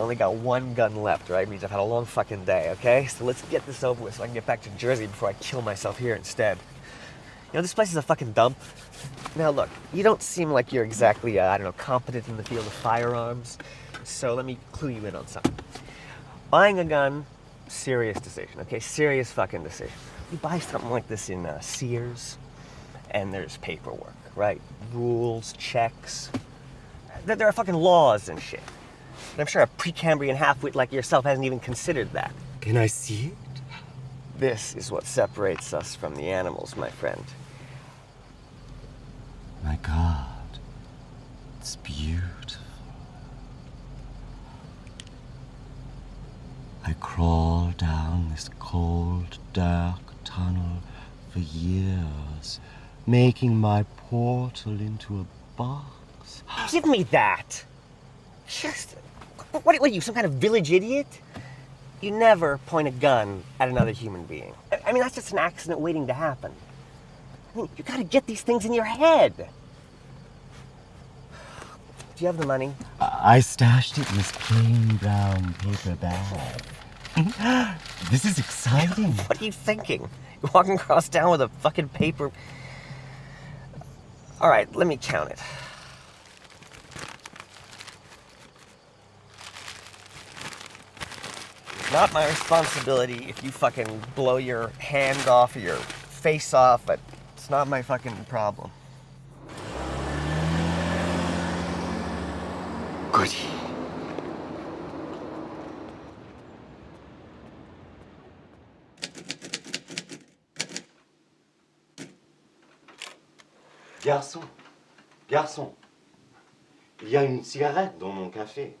only got one gun left, right? It means I've had a long fucking day, okay? So let's get this over with so I can get back to Jersey before I kill myself here instead. You know, this place is a fucking dump. Now look, you don't seem like you're exactly, I don't know, competent in the field of firearms. So let me clue you in on something. Buying a gun, serious decision, okay? Serious fucking decision. You buy something like this in Sears, and there's paperwork, right? Rules, checks. There are fucking laws and shit. And I'm sure a Precambrian halfwit like yourself hasn't even considered that. Can I see it? This is what separates us from the animals, my friend. My God, it's beautiful. I crawled down this cold, dark tunnel for years, making my portal into a box. Give me that! Just, what are you, some kind of village idiot? You never point a gun at another human being. I mean, that's just an accident waiting to happen. I mean, you gotta get these things in your head. Do you have the money? I stashed it in this plain brown paper bag. This is exciting. What are you thinking? You're walking across town with a fucking paper... All right, let me count it. Not my responsibility if you fucking blow your hand off or your face off, but it's not my fucking problem. Goody. Garçon, garçon, il y a une cigarette dans mon café.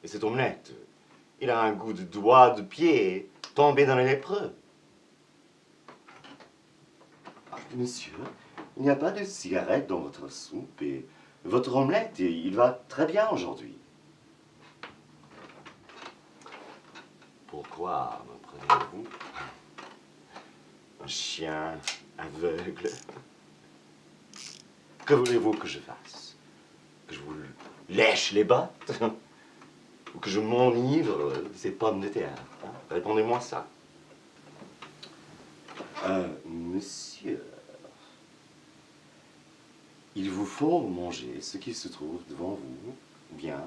Et cette omelette, il a un goût de doigt de pied tombé dans les lépreux. Monsieur, il n'y a pas de cigarette dans votre soupe et votre omelette, il va très bien aujourd'hui. Pourquoi me prenez-vous? Un chien aveugle? Que voulez-vous que je fasse? Que je vous lèche les bottes? Ou que je m'enivre de ces pommes de terre? Hein? Répondez-moi ça. Monsieur, il vous faut manger ce qui se trouve devant vous, ou bien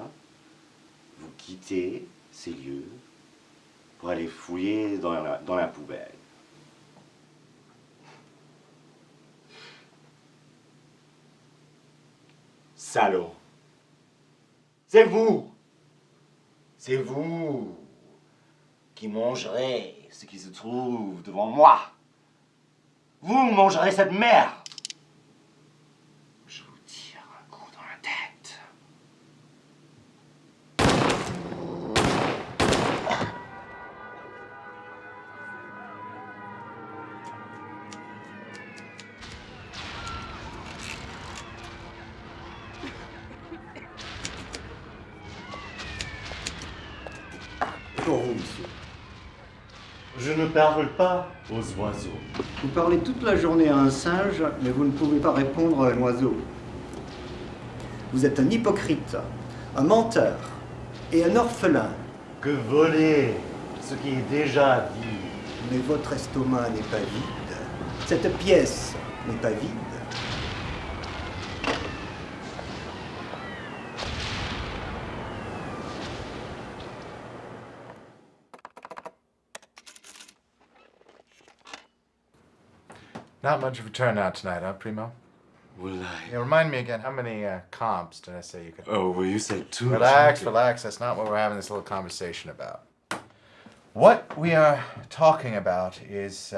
vous quittez ces lieux pour aller fouiller dans la poubelle. Salaud! C'est vous! C'est vous qui mangerez ce qui se trouve devant moi. Vous mangerez cette merde. Je vous tire un coup dans la tête. Pour vous, monsieur. Je ne parle pas aux oiseaux. Vous parlez toute la journée à un singe, mais vous ne pouvez pas répondre à un oiseau. Vous êtes un hypocrite, un menteur et un orphelin. Que voler ce qui est déjà dit. Mais votre estomac n'est pas vide. Cette pièce n'est pas vide. Not much of a turnout tonight, huh, Primo? Well, Yeah, remind me again, how many comps did I say you could... Oh, well, you said two. Relax, relax. That's not what we're having this little conversation about. What we are talking about is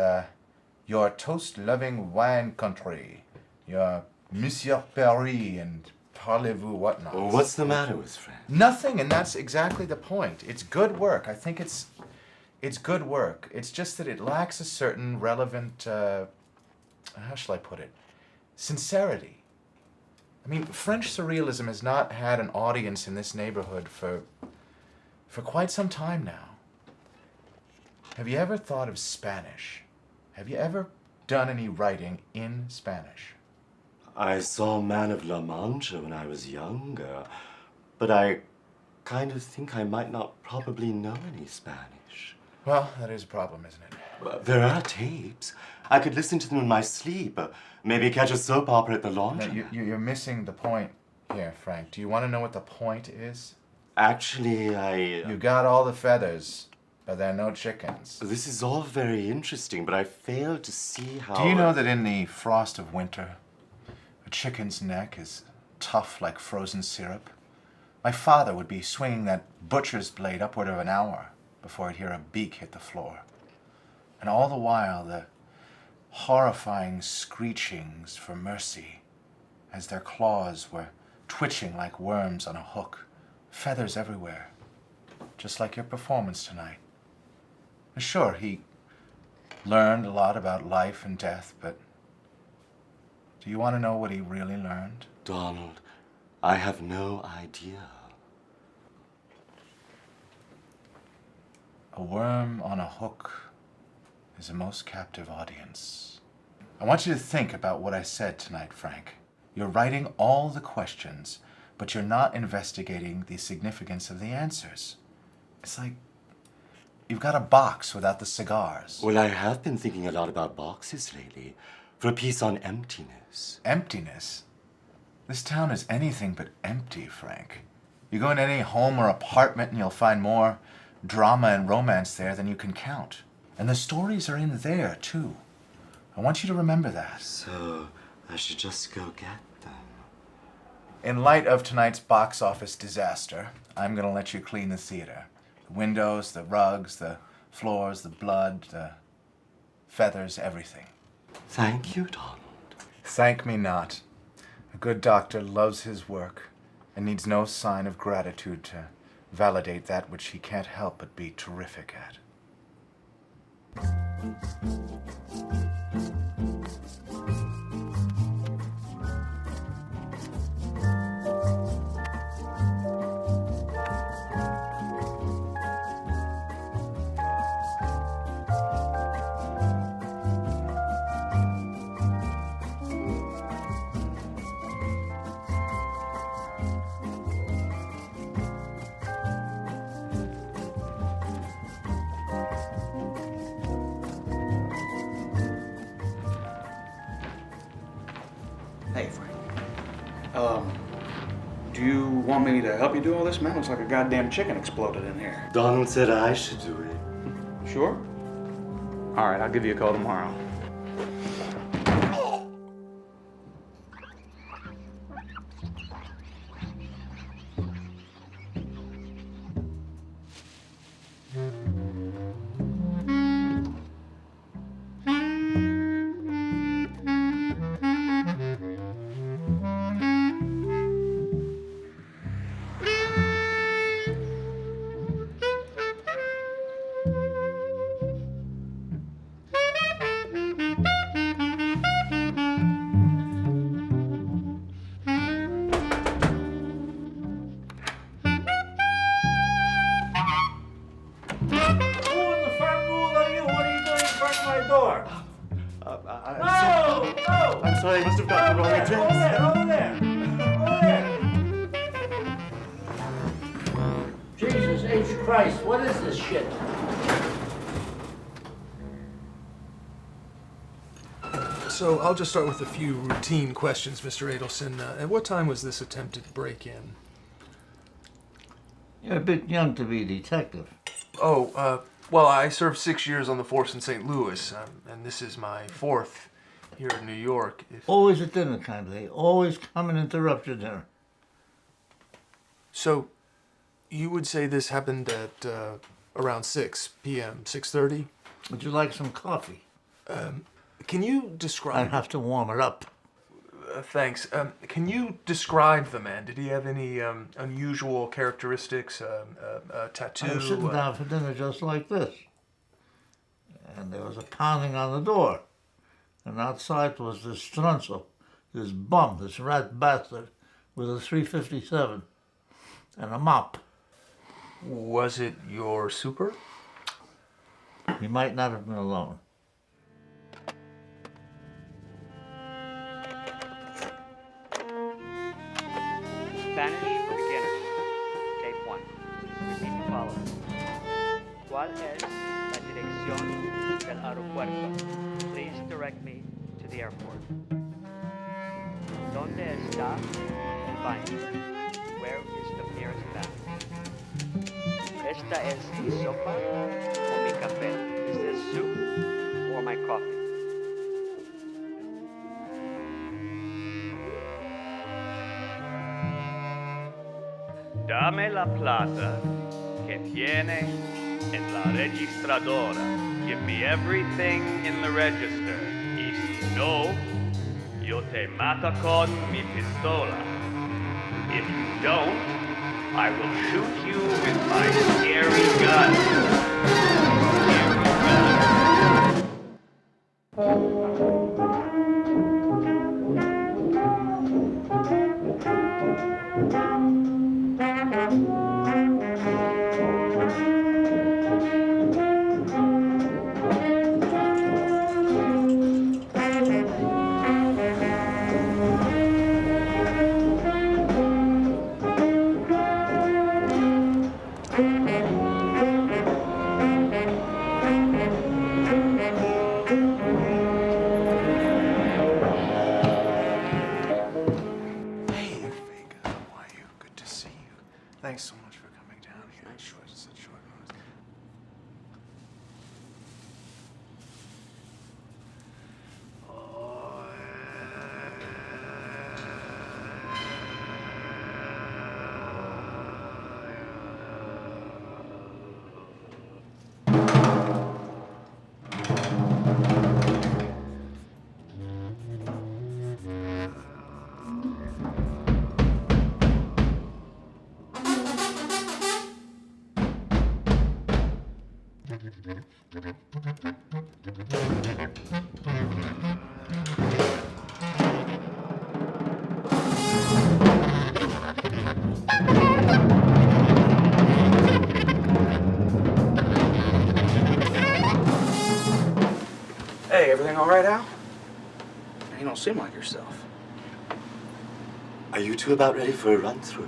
your toast-loving wine country, your Monsieur Paris and parlez-vous whatnot. Oh, what's the matter with France? Nothing, and that's exactly the point. It's good work. I think it's good work. It's just that it lacks a certain relevant, how shall I put it, sincerity. I mean, French surrealism has not had an audience in this neighborhood for quite some time now. Have you ever thought of Spanish? Have you ever done any writing in Spanish? I saw Man of La Mancha when I was younger, but I kind of think I might not probably know any Spanish. Well, that is a problem, isn't it? But there are tapes. I could listen to them in my sleep. Maybe catch a soap opera at the No, laundry. you're missing the point here, Frank. Do you want to know what the point is? Actually, You got all the feathers, but there are no chickens. This is all very interesting, but I fail to see how... Do you know that in the frost of winter, a chicken's neck is tough like frozen syrup? My father would be swinging that butcher's blade upward of an hour before he'd hear a beak hit the floor. And all the while, the horrifying screechings for mercy as their claws were twitching like worms on a hook, feathers everywhere, just like your performance tonight. Sure, he learned a lot about life and death, but do you want to know what he really learned? Donald, I have no idea. A worm on a hook is a most captive audience. I want you to think about what I said tonight, Frank. You're writing all the questions, but you're not investigating the significance of the answers. It's like you've got a box without the cigars. Well, I have been thinking a lot about boxes lately, for a piece on emptiness. Emptiness? This town is anything but empty, Frank. You go in any home or apartment and you'll find more drama and romance there than you can count. And the stories are in there, too. I want you to remember that. So, I should just go get them. In light of tonight's box office disaster, I'm going to let you clean the theater. The windows, the rugs, the floors, the blood, the feathers, everything. Thank you, Donald. Thank me not. A good doctor loves his work and needs no sign of gratitude to validate that which he can't help but be terrific at. Hey, Frank. Do you want me to help you do all this, man? Looks like a goddamn chicken exploded in here. Donald said I should do it. Sure? All right, I'll give you a call tomorrow. I'm sorry, I must have got the wrong address. Jesus H. Christ, what is this shit? So I'll just start with a few routine questions, Mr. Adelson. At what time was this attempted break-in? You're a bit young to be a detective. Well, I served 6 years on the force in St. Louis, and this is my 4th here in New York. Always at dinner time. They always come and interrupt your dinner. So, you would say this happened at around 6 p.m., 6:30? Would you like some coffee? Can you describe... I'd have to warm it up. Thanks. Can you describe the man? Did he have any unusual characteristics? Tattoo? I was sitting down for dinner just like this. And there was a pounding on the door. And outside was this Strunzel, this bum, this rat bastard, with a 357 and a mop. Was it your super? He might not have been alone. Spanish for beginners. Tape 1. direct me to the airport. ¿Dónde está el baño? Where is the nearest bathroom? ¿Esta es mi sopa o mi café? Is this soup or my coffee? Dame la plata que tiene en la registradora. Give me everything in the register. Y si no, yo te mato con mi pistola. If you don't, I will shoot you with my scary gun. Thanks so much for coming down here. Sure, it's such short notice. Hey, everything all right, Al? You don't seem like yourself. Are you two about ready for a run-through?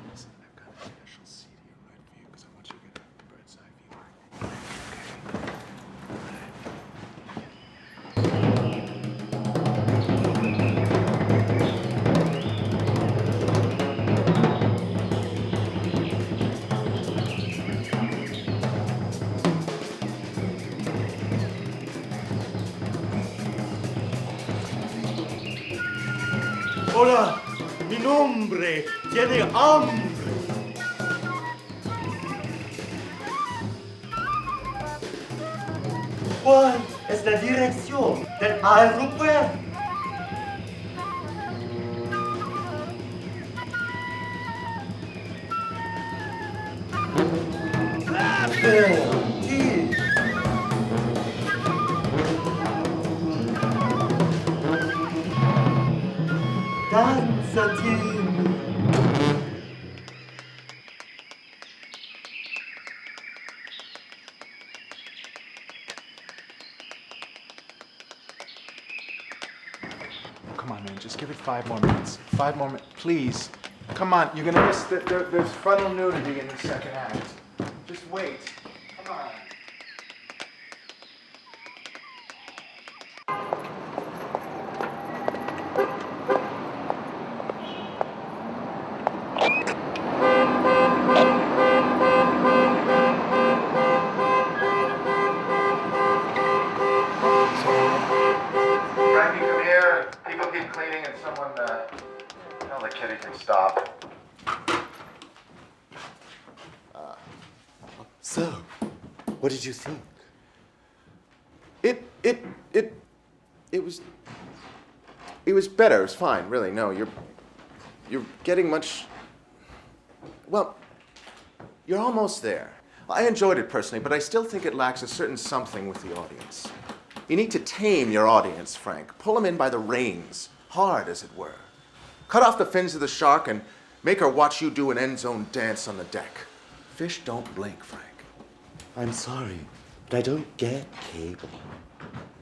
Listen, I've got a special seat here right for you because I want you to get a bird's eye view. Hola, mi nombre tiene hambre. ¿Cuál es la dirección del aeropuerto? Sí. Danzatin. Come on, man, just give it 5 more minutes. 5 more minutes, please. Come on, you're gonna miss there's frontal nudity in the second act. Just wait. Come on. Frankie, come here. People keep cleaning and someone, tell the kitty can stop. So, what did you think? It was better. It was fine, really. No, you're getting much. Well, you're almost there. I enjoyed it personally, but I still think it lacks a certain something with the audience. You need to tame your audience, Frank. Pull them in by the reins, hard as it were. Cut off the fins of the shark and make her watch you do an end zone dance on the deck. Fish don't blink, Frank. I'm sorry, but I don't get cable.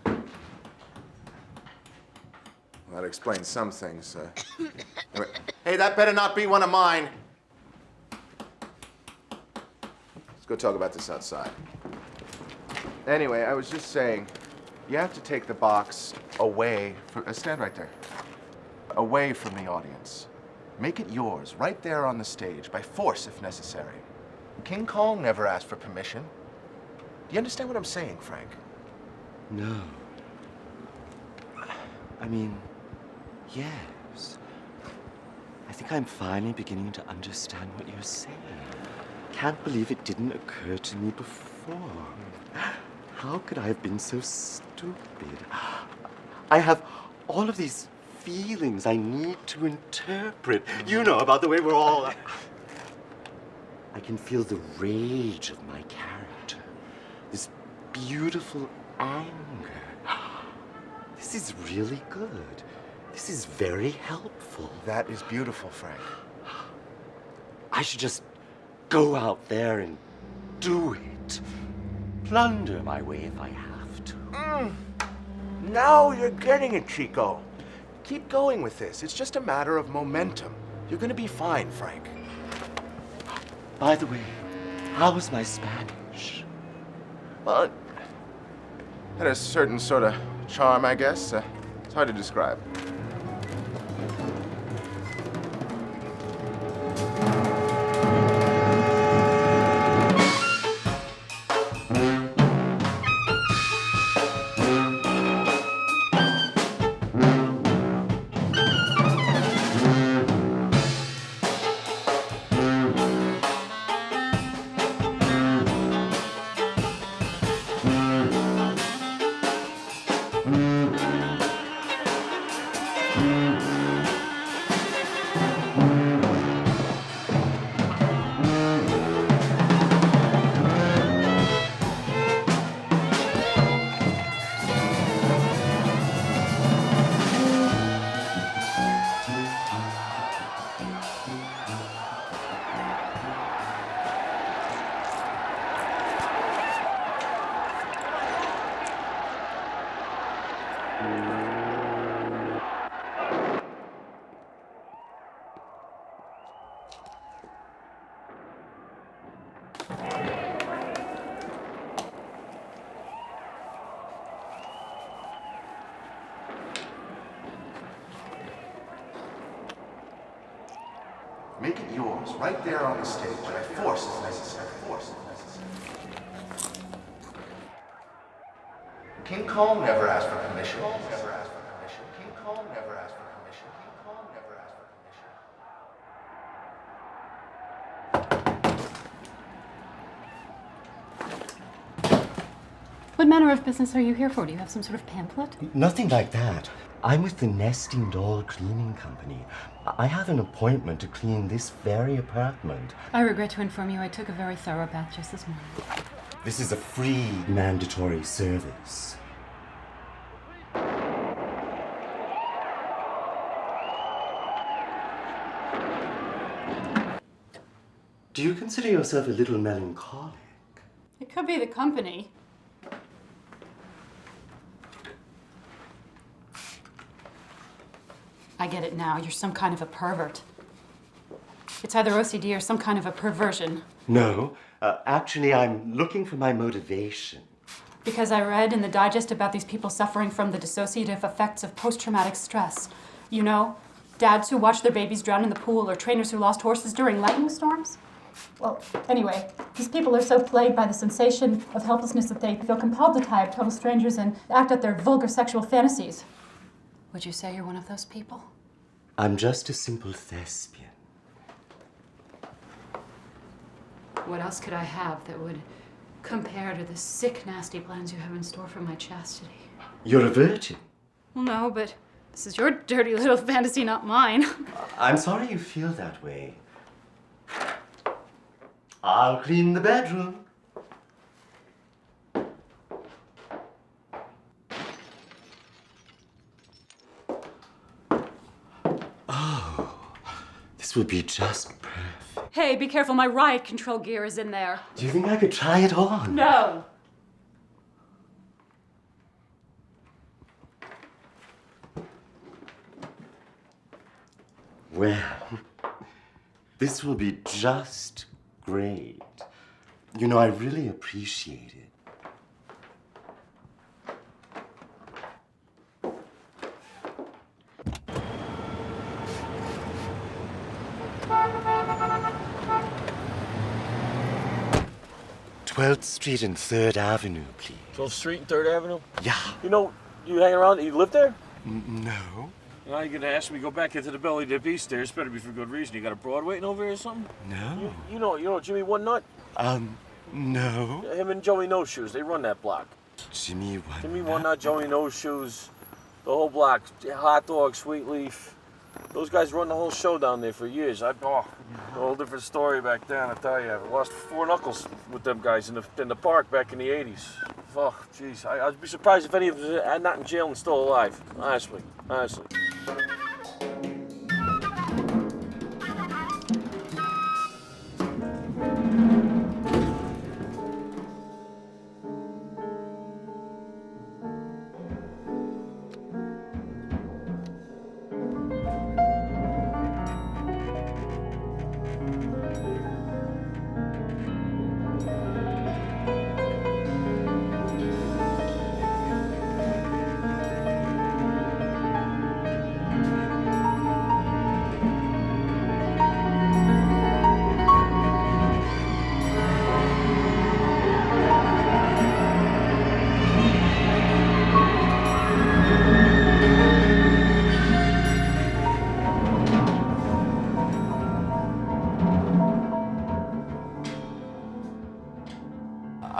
Well, that explains some things. Anyway. Hey, that better not be one of mine. go talk about this outside. Anyway, I was just saying, you have to take the box away from... stand right there. Away from the audience. Make it yours, right there on the stage, by force if necessary. King Kong never asked for permission. Do you understand what I'm saying, Frank? No. I mean, yes. I think I'm finally beginning to understand what you're saying. Can't believe it didn't occur to me before. How could I have been so stupid? I have all of these feelings I need to interpret. You know, about the way we're all... I can feel the rage of my character. This beautiful anger. This is really good. This is very helpful. That is beautiful, Frank. I should just go out there and do it. Plunder my way if I have to. Now you're getting it, Chico. Keep going with this. It's just a matter of momentum. You're gonna be fine, Frank. By the way, how was my Spanish? Well, it had a certain sort of charm, I guess. It's hard to describe. Make it yours, right there on the stage, by force if necessary. Force if necessary. King Kong never asked for permission. King Kong never asked for permission. King Kong never asked for permission. King Kong never asked for permission. What manner of business are you here for? Do you have some sort of pamphlet? Nothing like that. I'm with the Nesting Doll Cleaning Company. I have an appointment to clean this very apartment. I regret to inform you I took a very thorough bath just this morning. This is a free mandatory service. Do you consider yourself a little melancholic? It could be the company. I get it now. You're some kind of a pervert. It's either OCD or some kind of a perversion. No, actually, I'm looking for my motivation. Because I read in the digest about these people suffering from the dissociative effects of post-traumatic stress. You know, dads who watch their babies drown in the pool or trainers who lost horses during lightning storms. Well, anyway, these people are so plagued by the sensation of helplessness that they feel compelled to tie up total strangers and act out their vulgar sexual fantasies. Would you say you're one of those people? I'm just a simple thespian. What else could I have that would compare to the sick, nasty plans you have in store for my chastity? You're a virgin. Well, no, but this is your dirty little fantasy, not mine. I'm sorry you feel that way. I'll clean the bedroom. Oh, this would be just perfect. Hey, be careful, my riot control gear is in there. Do you think I could try it on? No. Well, this will be just great. You know, I really appreciate it. Twelfth Street and 3rd Avenue, please. 12th Street and 3rd Avenue? Yeah. You know, you hang around, you live there? No. Now you're gonna ask me to go back into the belly dip east there. It's better be for good reason. You got a broad waiting over here or something? No. You know Jimmy One Nut? No. Him and Joey No Shoes, they run that block. Jimmy One Nut, Joey No Shoes, the whole block. Hot Dog, Sweet Leaf. Those guys run the whole show down there for years. A whole different story back then, I tell you. I lost 4 knuckles with them guys in the park back in the 80s. Oh, jeez. I'd be surprised if any of them are not in jail and still alive. Honestly.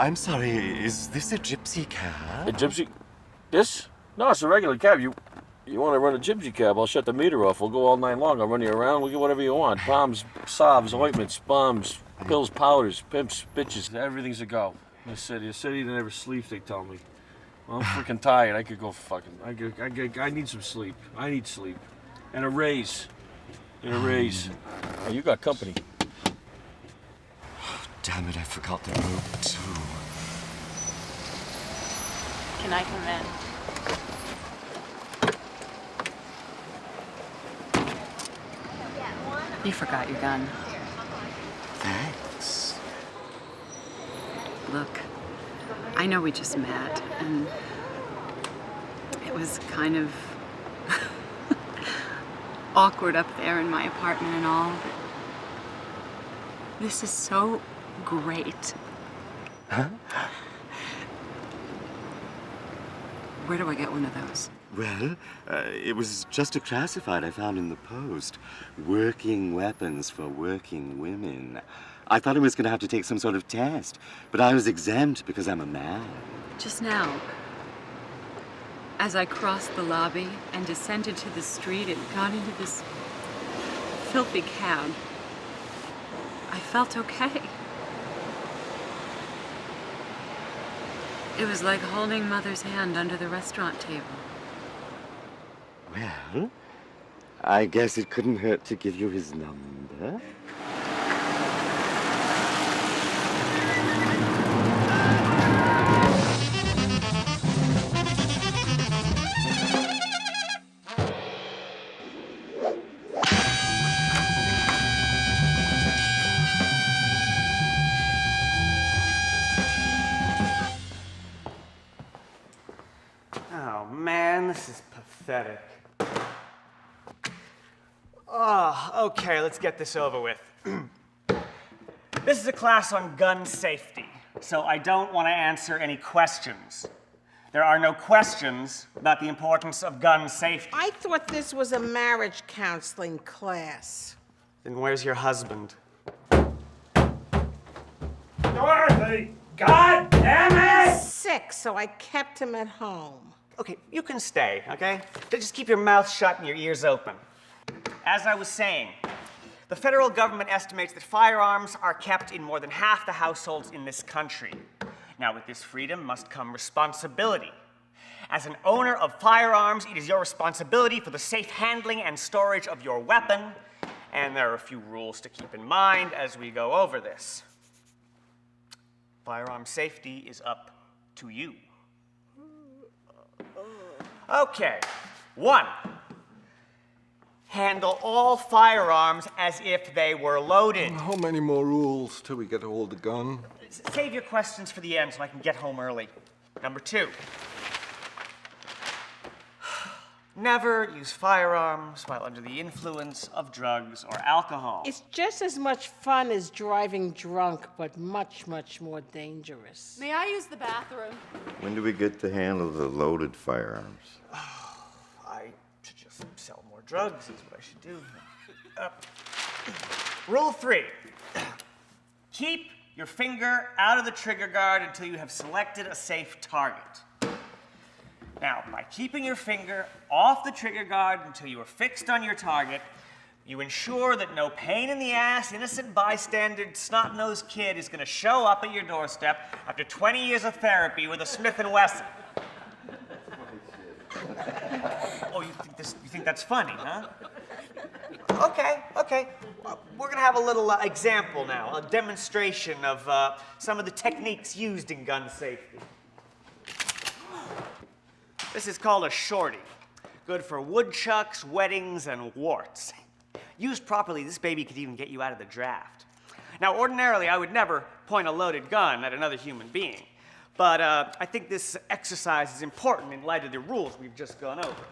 I'm sorry, is this a gypsy cab? A gypsy? This? No, it's a regular cab. You want to run a gypsy cab? I'll shut the meter off. We'll go all night long. I'll run you around. We'll get whatever you want. Bombs, salves, ointments, bombs, pills, powders, pimps, bitches. Everything's a go. In the city that never sleeps, they tell me. Well, I'm freaking tired. I could go fucking... I need some sleep. I need sleep. And a raise. Hey, you got company. Damn it, I forgot the rope, too. Can I come in? You forgot your gun. Thanks. Look, I know we just met, and it was kind of awkward up there in my apartment and all, but this is so great. Huh? Where do I get one of those? Well, it was just a classified I found in the Post. Working weapons for working women. I thought I was going to have to take some sort of test, but I was exempt because I'm a man. Just now, as I crossed the lobby and descended to the street and got into this filthy cab, I felt okay. It was like holding Mother's hand under the restaurant table. Well, I guess it couldn't hurt to give you his number. Oh man, this is pathetic. Oh, okay, let's get this over with. This is a class on gun safety, so I don't want to answer any questions. There are no questions about the importance of gun safety. I thought this was a marriage counseling class. Then where's your husband? Dorothy! God damn it! Sick, so I kept him at home. Okay, you can stay, okay? Just keep your mouth shut and your ears open. As I was saying, the federal government estimates that firearms are kept in more than half the households in this country. Now, with this freedom must come responsibility. As an owner of firearms, it is your responsibility for the safe handling and storage of your weapon, and there are a few rules to keep in mind as we go over this. Firearm safety is up to you. Okay, 1. Handle all firearms as if they were loaded. How many more rules till we get to hold the gun? Save your questions for the end so I can get home early. Number 2. Never use firearms while under the influence of drugs or alcohol. It's just as much fun as driving drunk, but much, much more dangerous. May I use the bathroom? When do we get to handle the loaded firearms? I should just sell more drugs is what I should do. Rule 3. Keep your finger out of the trigger guard until you have selected a safe target. Now, by keeping your finger off the trigger guard until you are fixed on your target, you ensure that no pain in the ass, innocent bystander, snot-nosed kid is going to show up at your doorstep after 20 years of therapy with a Smith & Wesson. Oh, you think that's funny, huh? Okay. We're going to have a little example now, a demonstration of some of the techniques used in gun safety. This is called a shorty. Good for woodchucks, weddings, and warts. Used properly, this baby could even get you out of the draft. Now, ordinarily, I would never point a loaded gun at another human being. But I think this exercise is important in light of the rules we've just gone over.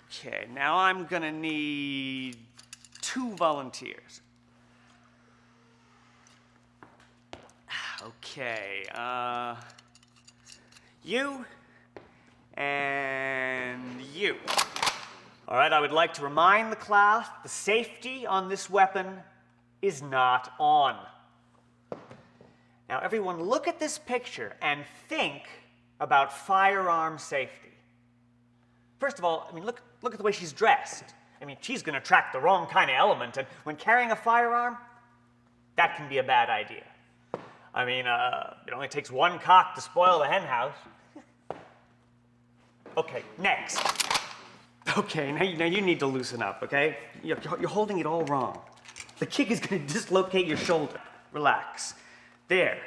Okay, now I'm gonna need 2 volunteers. Okay, you and you. All right, I would like to remind the class the safety on this weapon is not on. Now, everyone, look at this picture and think about firearm safety. First of all, I mean, look at the way she's dressed. I mean, she's going to attract the wrong kind of element, and when carrying a firearm, that can be a bad idea. I mean, it only takes 1 cock to spoil the hen house. Okay, next. Okay, now you need to loosen up, okay? You're holding it all wrong. The kick is going to dislocate your shoulder. Relax. There.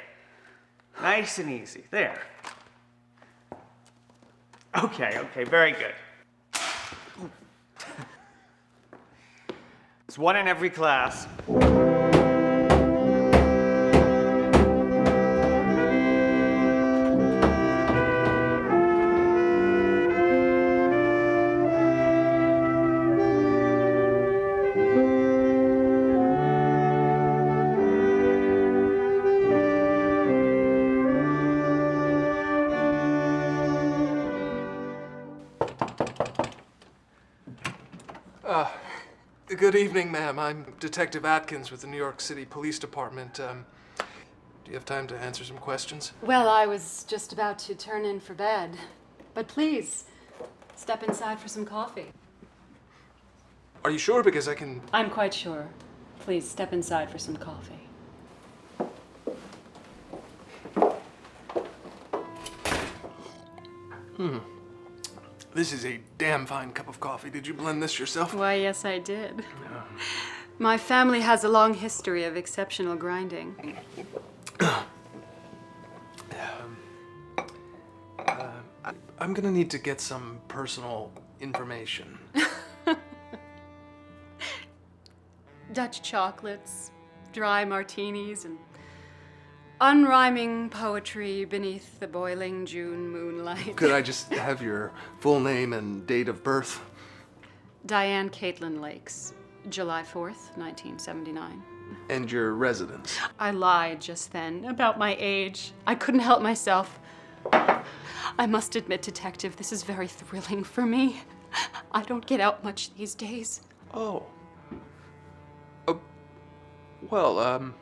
Nice and easy. There. Okay, very good. It's 1 in every class. Good evening, ma'am. I'm Detective Atkins with the New York City Police Department. Do you have time to answer some questions? Well, I was just about to turn in for bed. But please, step inside for some coffee. Are you sure? Because I can... I'm quite sure. Please, step inside for some coffee. This is a damn fine cup of coffee. Did you blend this yourself? Why, yes, I did. My family has a long history of exceptional grinding. I'm gonna need to get some personal information. Dutch chocolates, dry martinis, and unrhyming poetry beneath the boiling June moonlight. Could I just have your full name and date of birth? Diane Caitlin Lakes, July 4th, 1979. And your residence? I lied just then about my age. I couldn't help myself. I must admit, Detective, this is very thrilling for me. I don't get out much these days. Oh. Well,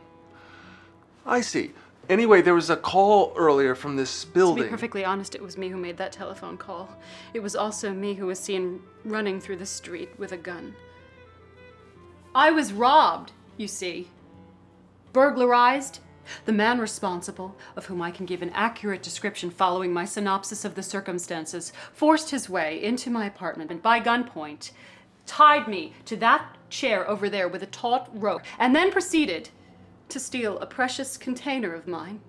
I see. Anyway, there was a call earlier from this building. To be perfectly honest, it was me who made that telephone call. It was also me who was seen running through the street with a gun. I was robbed, you see. Burglarized. The man responsible, of whom I can give an accurate description following my synopsis of the circumstances, forced his way into my apartment and by gunpoint tied me to that chair over there with a taut rope, and then proceeded to steal a precious container of mine.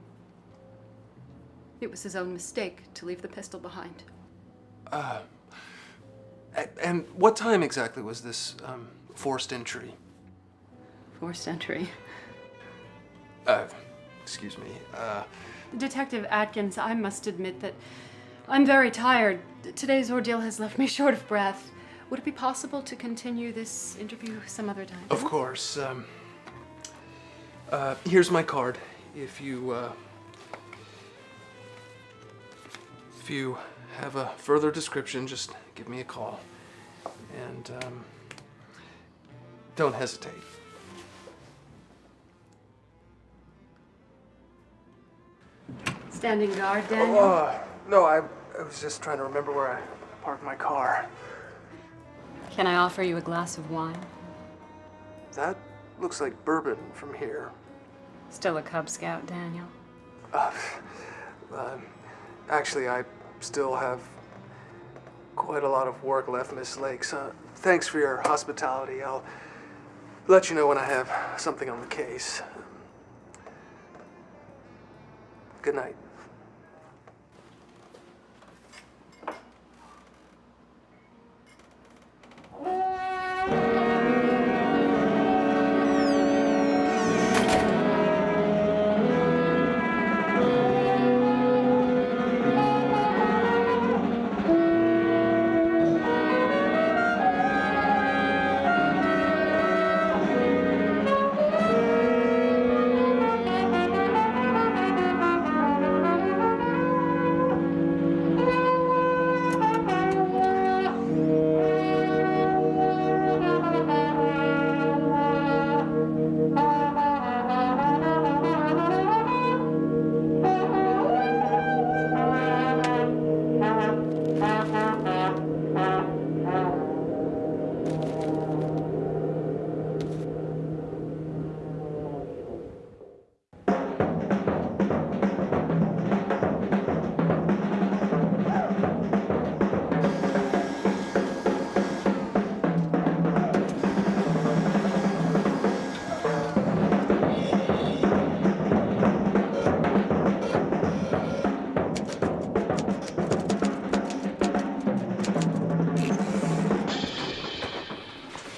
It was his own mistake to leave the pistol behind. And what time exactly was this forced entry? Forced entry? Excuse me. Detective Atkins, I must admit that I'm very tired. Today's ordeal has left me short of breath. Would it be possible to continue this interview some other time? Of course. Here's my card. If you have a further description, just give me a call. And don't hesitate. Standing guard, Daniel? No, I was just trying to remember where I parked my car. Can I offer you a glass of wine? That looks like bourbon from here. Still a Cub Scout, Daniel? Actually, I still have quite a lot of work left, Miss Lakes. Thanks for your hospitality. I'll let you know when I have something on the case. Good night.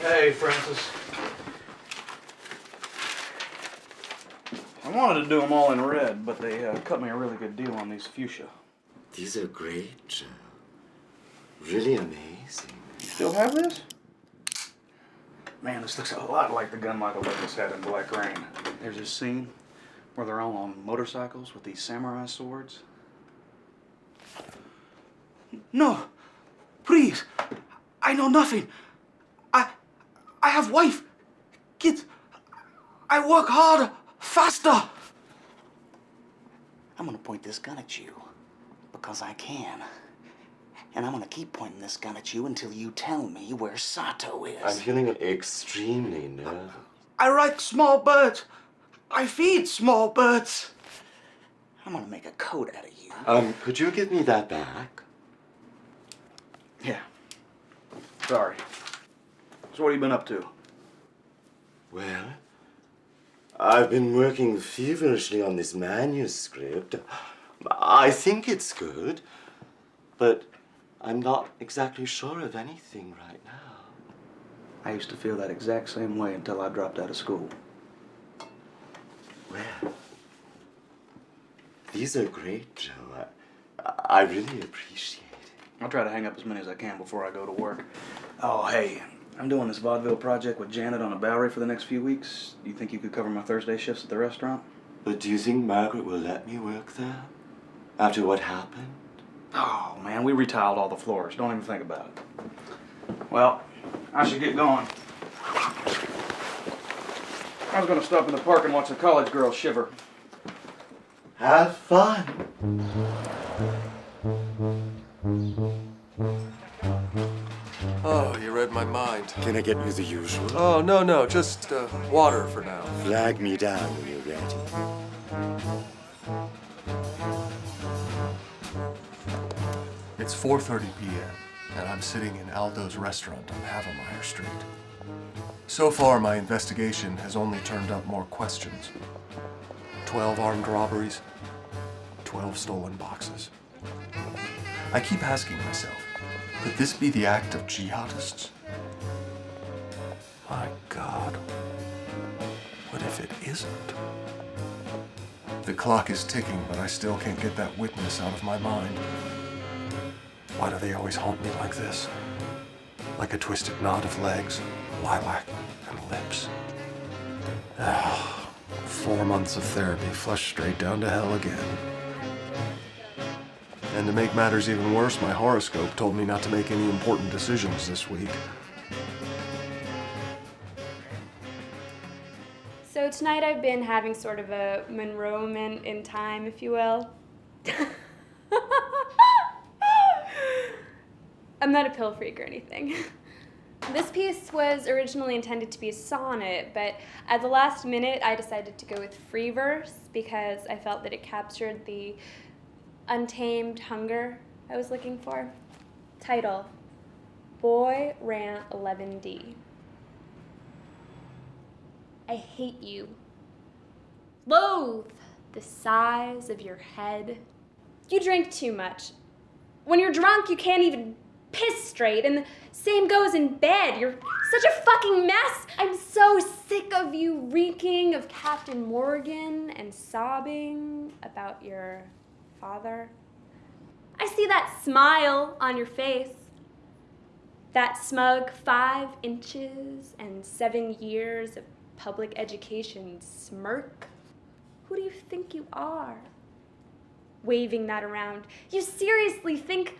Hey, Francis. I wanted to do them all in red, but they cut me a really good deal on these fuchsia. These are great, Joe. Really amazing. You still have this? Man, this looks a lot like the gun Michael Douglas had in Black Rain. There's this scene where they're all on motorcycles with these samurai swords. No! Please! I know nothing! I have wife, kids. I work harder, faster. I'm gonna point this gun at you because I can. And I'm gonna keep pointing this gun at you until you tell me where Sato is. I'm feeling extremely nervous. I like small birds. I feed small birds. I'm gonna make a coat out of you. Could you give me that back? Yeah. Sorry. So what have you been up to? Well, I've been working feverishly on this manuscript. I think it's good, but I'm not exactly sure of anything right now. I used to feel that exact same way until I dropped out of school. Well, these are great, Joe. I really appreciate it. I'll try to hang up as many as I can before I go to work. Oh, hey, I'm doing this vaudeville project with Janet on a Bowery for the next few weeks. Do you think you could cover my Thursday shifts at the restaurant? But do you think Margaret will let me work there? After what happened? Oh, man, we retiled all the floors. Don't even think about it. Well, I should get going. I was going to stop in the park and watch the college girls shiver. Have fun. Oh, you read my mind. Can I get you the usual? Oh, no, just water for now. Flag me down when you're ready. It's 4:30 p.m., and I'm sitting in Aldo's restaurant on Havemeyer Street. So far, my investigation has only turned up more questions. 12 armed robberies, 12 stolen boxes. I keep asking myself, could this be the act of jihadists? My God, what if it isn't? The clock is ticking, but I still can't get that witness out of my mind. Why do they always haunt me like this? Like a twisted knot of legs, lilac, and lips. 4 months of therapy flushed straight down to hell again. And to make matters even worse, my horoscope told me not to make any important decisions this week. So tonight I've been having sort of a Monroe moment in time, if you will. I'm not a pill freak or anything. This piece was originally intended to be a sonnet, but at the last minute I decided to go with free verse because I felt that it captured the untamed hunger I was looking for. Title, Boy Rant 11D. I hate you. Loathe the size of your head. You drink too much. When you're drunk, you can't even piss straight, and the same goes in bed. You're such a fucking mess. I'm so sick of you reeking of Captain Morgan and sobbing about your father. I see that smile on your face. That smug 5 inches and 7 years of public education smirk. Who do you think you are? Waving that around. You seriously think...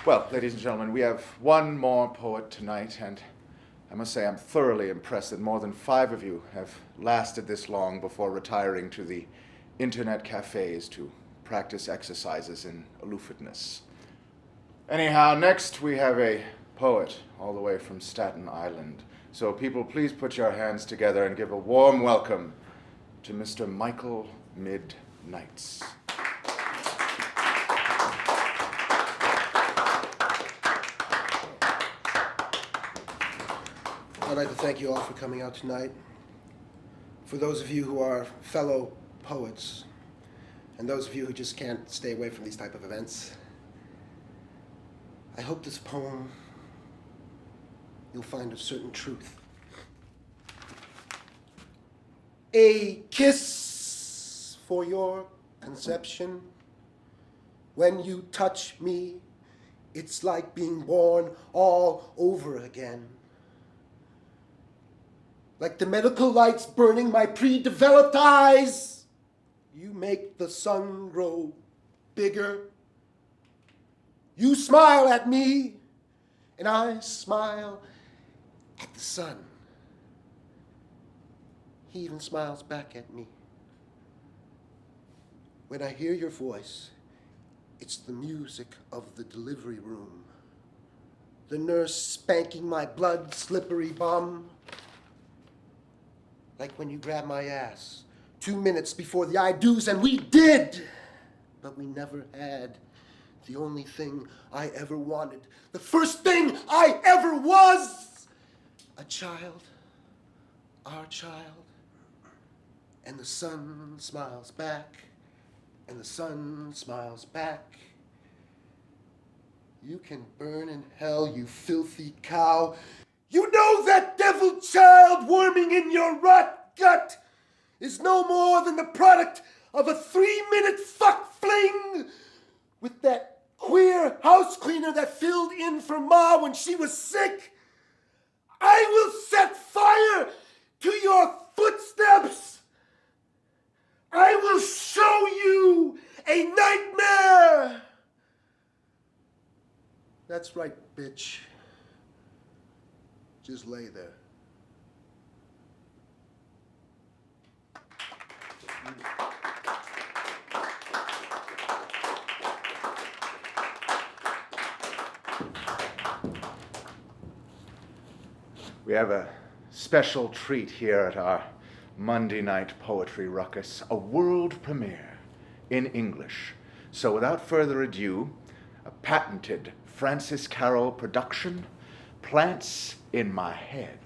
Well, ladies and gentlemen, we have one more poet tonight, and I must say I'm thoroughly impressed that more than 5 of you have lasted this long before retiring to the internet cafes to practice exercises in aloofness. Anyhow, next we have a poet all the way from Staten Island. So people, please put your hands together and give a warm welcome to Mr. Michael Midnights. I'd like to thank you all for coming out tonight. For those of you who are fellow poets, and those of you who just can't stay away from these type of events, I hope this poem, you'll find a certain truth. A kiss for your conception. When you touch me, it's like being born all over again. Like the medical lights burning my pre-developed eyes, you make the sun grow bigger. You smile at me, and I smile at the sun. He even smiles back at me. When I hear your voice, it's the music of the delivery room. The nurse spanking my blood-slippery bum. Like when you grab my ass 2 minutes before the I do's, and we did, but we never had. The only thing I ever wanted, the first thing I ever was, a child, our child. And the sun smiles back, and the sun smiles back. You can burn in hell, you filthy cow. You know that devil child worming in your rot gut is no more than the product of a 3-minute fuck fling with that queer house cleaner that filled in for Ma when she was sick. I will set fire to your footsteps. I will show you a nightmare. That's right, bitch. Just lay there. We have a special treat here at our Monday night poetry ruckus, a world premiere in English. So without further ado, a patented Francis Carroll production, Plants in My Head.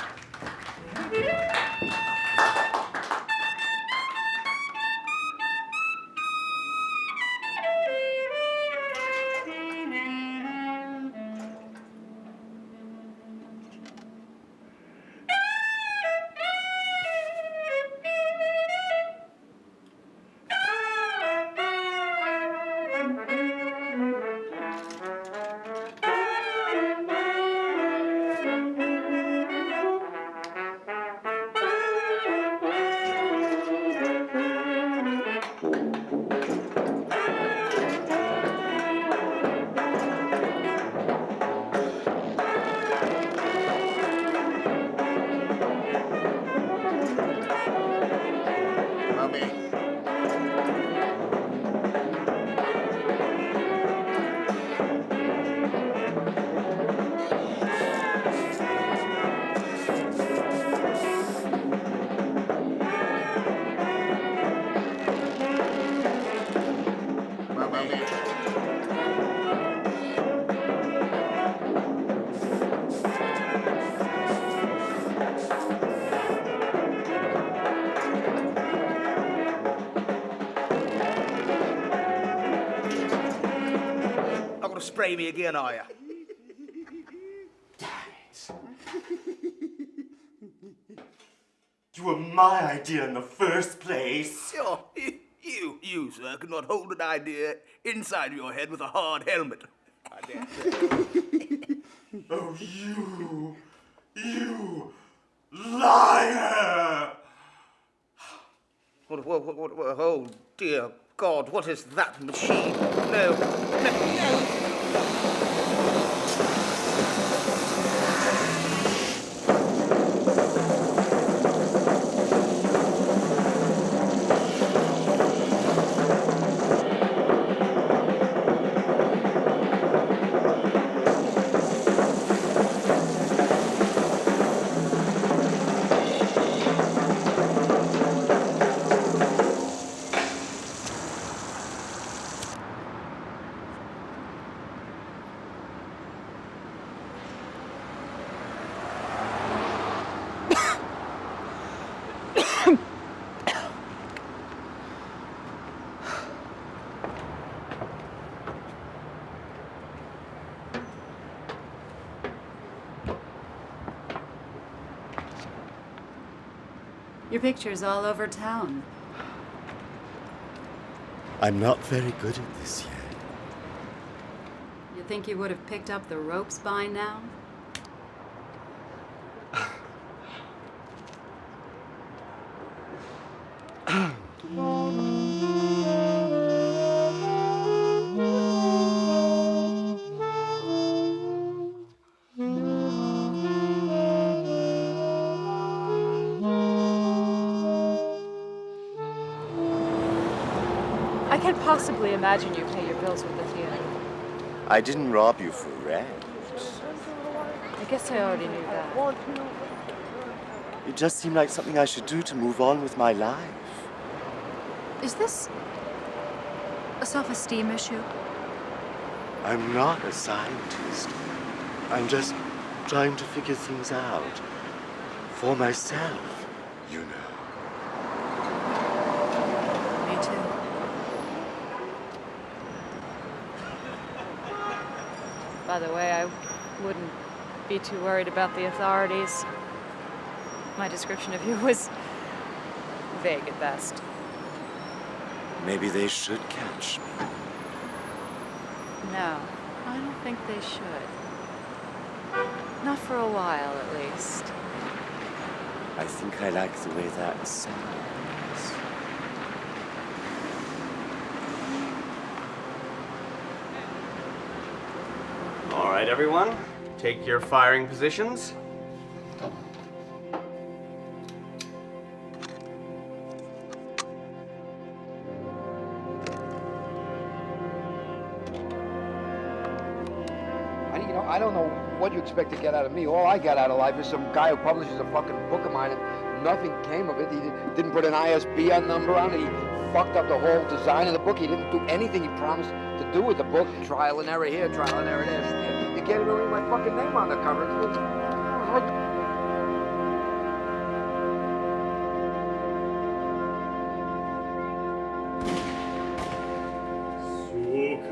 Spray me again, are you? You were my idea in the first place. Sure. You, sir, could not hold an idea inside your head with a hard helmet. I dare say. Oh, you liar! Oh, dear God, what is that machine? No. Your picture's all over town. I'm not very good at this yet. You think you would have picked up the ropes by now? I can't possibly imagine you pay your bills with the theater. I didn't rob you for rent. I guess I already knew that. It just seemed like something I should do to move on with my life. Is this a self-esteem issue? I'm not a scientist. I'm just trying to figure things out. For myself, you know. Me too. By the way, I wouldn't be too worried about the authorities. My description of you was vague at best. Maybe they should catch me. No, I don't think they should. Not for a while, at least. I think I like the way that sounds. All right, everyone, take your firing positions. I don't know what you expect to get out of me. All I got out of life is some guy who publishes a fucking book of mine and nothing came of it. He didn't put an ISBN number on it. He fucked up the whole design of the book. He didn't do anything he promised to do with the book. Trial and error here, trial and error there. You can't even read my fucking name on the cover.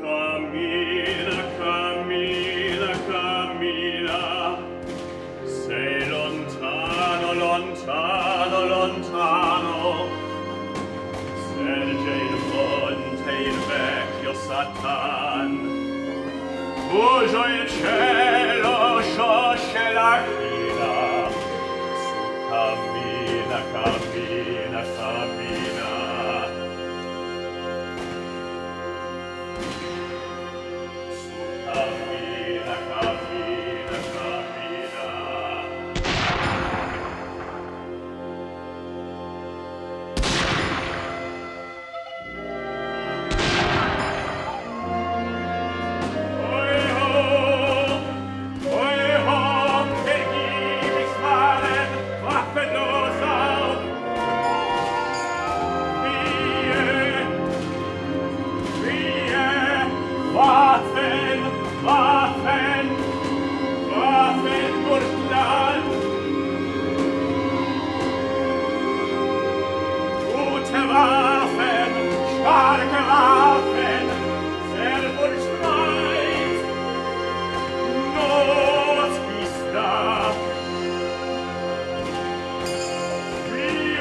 Cammina, cammina, cammina, sei lontano, lontano, lontano, serge il monte il vecchio Satan, buio il cielo, sciosce la china, su cammina, cammina, cammina. Cammina, cammina, cammina. Oi ho, che gli sparen, waffenlosa. Wie, Waffen, Waffen, Waffen durchs Land. Gute Waffen, starke Waffen, Serb und Streit. Not ist da. Frie,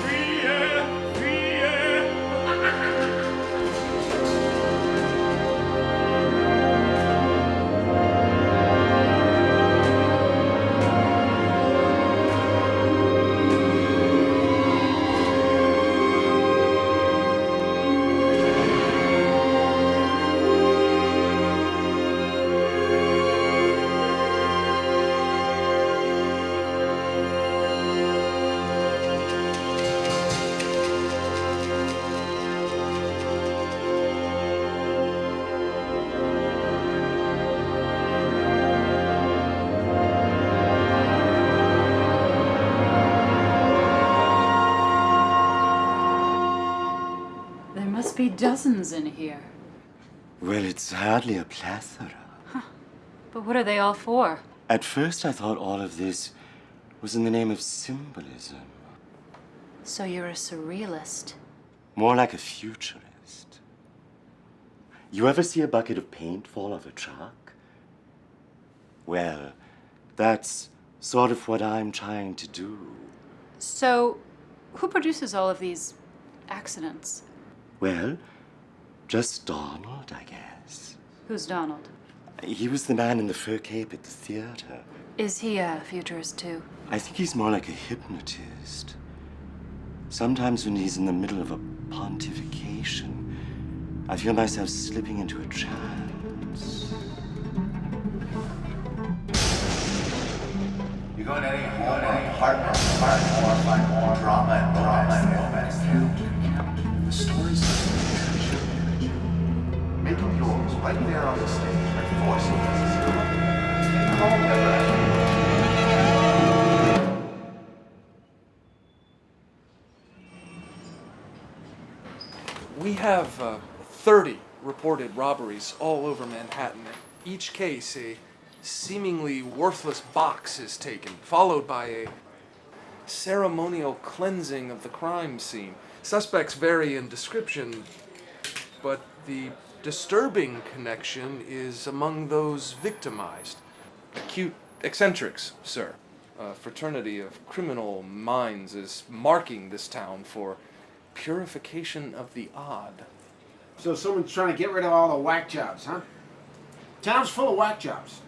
frie, frie. There must be dozens in here. Well, it's hardly a plethora. But what are they all for? At first, I thought all of this was in the name of symbolism. So you're a surrealist. More like a futurist. You ever see a bucket of paint fall off a truck? Well, that's sort of what I'm trying to do. So, who produces all of these accidents? Well, just Donald, I guess. Who's Donald? He was the man in the fur cape at the theater. Is he a futurist too? I think he's more like a hypnotist. Sometimes when he's in the middle of a pontification, I feel myself slipping into a trance. You go to any home, any apartment, find more drama and romance. The stories making yours right there on the stage, like voices. We have 30 reported robberies all over Manhattan. In each case, a seemingly worthless box is taken, followed by a ceremonial cleansing of the crime scene. Suspects vary in description, but the disturbing connection is among those victimized. Acute eccentrics, sir. A fraternity of criminal minds is marking this town for purification of the odd. So someone's trying to get rid of all the whack jobs, huh? Town's full of whack jobs.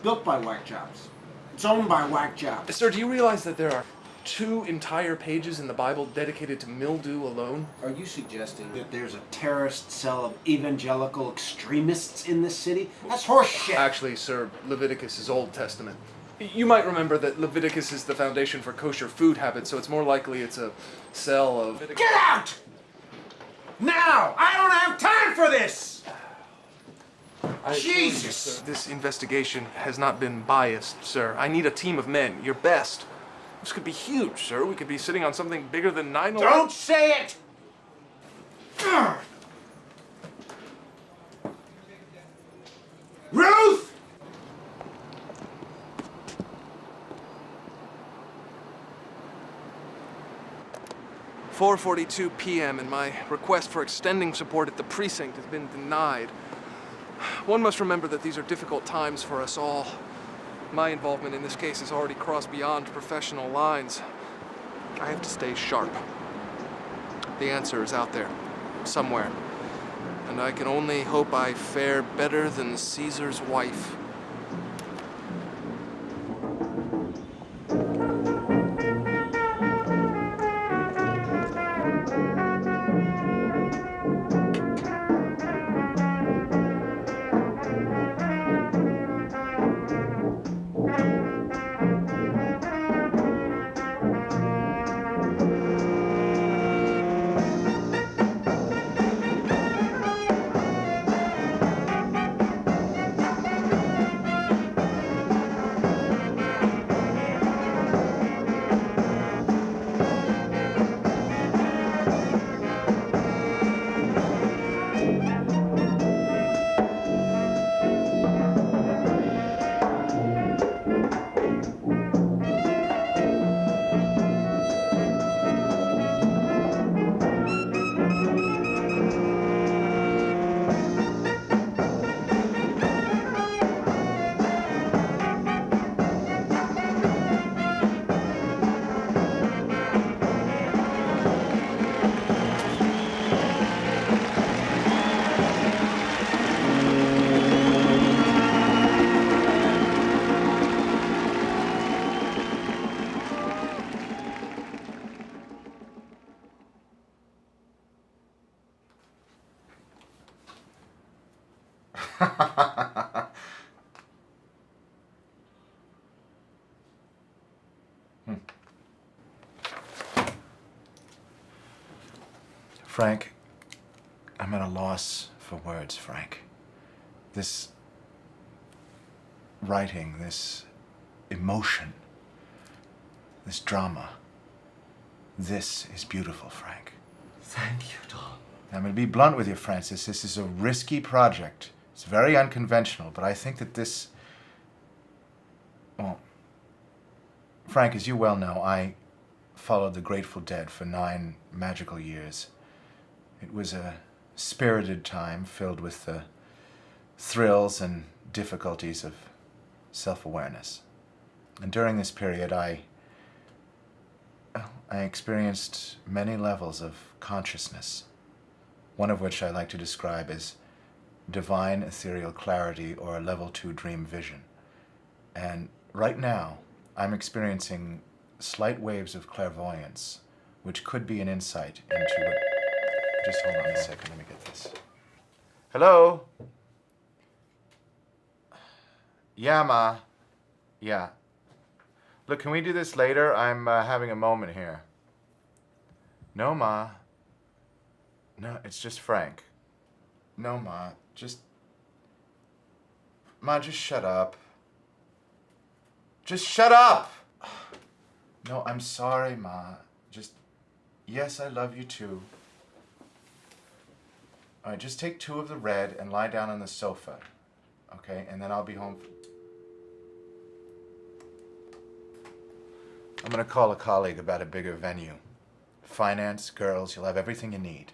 Built by whack jobs. It's owned by whack jobs. Sir, do you realize that there are 2 entire pages in the Bible dedicated to mildew alone? Are you suggesting that there's a terrorist cell of evangelical extremists in this city? That's horseshit. Actually, sir, Leviticus is Old Testament. You might remember that Leviticus is the foundation for kosher food habits, so it's more likely it's a cell of... Get out! Now! I don't have time for this! Jesus! Sir, this investigation has not been biased, sir. I need a team of men, your best. This could be huge, sir. We could be sitting on something bigger than 9/11. Don't say it! Ruth! 4:42 p.m. and my request for extending support at the precinct has been denied. One must remember that these are difficult times for us all. My involvement in this case has already crossed beyond professional lines. I have to stay sharp. The answer is out there, somewhere. And I can only hope I fare better than Caesar's wife. Frank, I'm at a loss for words, Frank. This writing, this emotion, this drama, this is beautiful, Frank. Thank you, Don. I'm going to be blunt with you, Francis. This is a risky project. It's very unconventional, but I think that this... Well, Frank, as you well know, I followed the Grateful Dead for 9 magical years. It was a spirited time filled with the thrills and difficulties of self-awareness. And during this period, I experienced many levels of consciousness, one of which I like to describe as divine ethereal clarity or a level 2 dream vision. And right now, I'm experiencing slight waves of clairvoyance, which could be an insight into what... Just hold on a second, let me get this. Hello? Yeah, Ma. Yeah. Look, can we do this later? I'm having a moment here. No, Ma. No, it's just Frank. No, Ma. Ma, just shut up. Just shut up! No, I'm sorry, Ma. Yes, I love you too. All right, just take 2 of the red and lie down on the sofa, okay? And then I'll be home. I'm gonna call a colleague about a bigger venue. Finance, girls, you'll have everything you need.